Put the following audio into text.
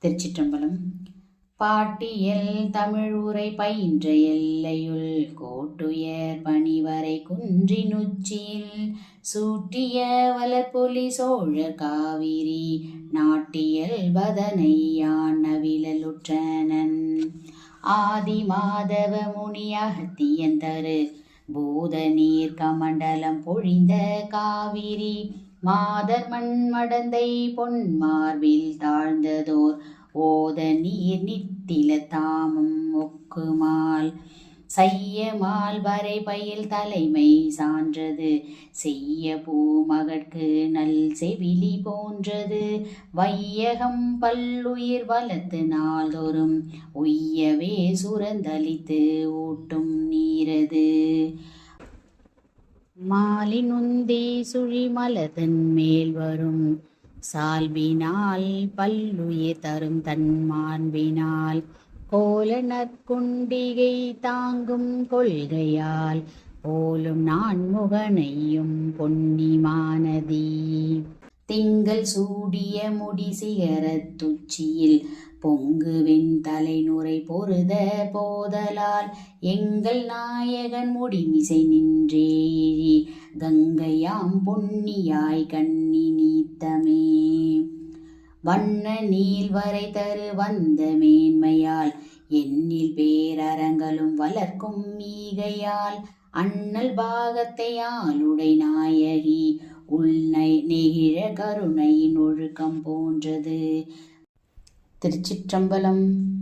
திருச்சிற்றம்பலம். பாட்டியல் தமிழ் உரை பயின்ற எல்லையுள் கோட்டுயர் பணிவரை குன்றினுச்சியில் சூட்டிய வளர்பொலி சோழர் காவிரி நாட்டியல் வதனை யான் நவிலலுற்றனன். ஆதி மாதவ முனி அகத்தியன் தரு பூத நீர் கமண்டலம் பொழிந்த காவிரி மாதர் மண் மடந்தை பொன் மார்பில் தாழ்ந்ததோர் ஓத நீர் நித்தில தாமம் ஒக்குமால் செய்ய மால் வரை பயில் தலைமை சான்றது செய்ய பூமகற்கு நல் செவிலி போன்றது வையகம் பல்லுயிர் வளர்த்து நாள்தோறும் உய்யவே சுரந்தளித்து ஊட்டும் நீரது. மாலினுந்தி சுழி மலதன் மேல் வரும் சால்பினால் பல்லுயிர் தரும் தன் மாண்பினால் கோல நற்குண்டிகை தாங்கும் கொள்கையால் போலும் நான்முகனையும் பொன்னி மானதி. திங்கள் சூடிய முடி சிகரத் துச்சியில் பொங்கு வெண் தலைநுரை பொருத போதலால் எங்கள் நாயகன் முடிமிசை நின்றே இழி கங்கையாம் பொன்னியாய் கண்ணி நீத்தமே. வண்ண நீள்வரை தரு வந்த மேன்மையால் எண்ணில் பேரரங்களும் வளர்க்கும் ஈகையால் அண்ணல் பாகத்தை ஆளுடை நாயகி உள்நை நெகிழ கருணையின் ஒழுக்கம் போன்றது. திருச்சிற்றம்பலம்.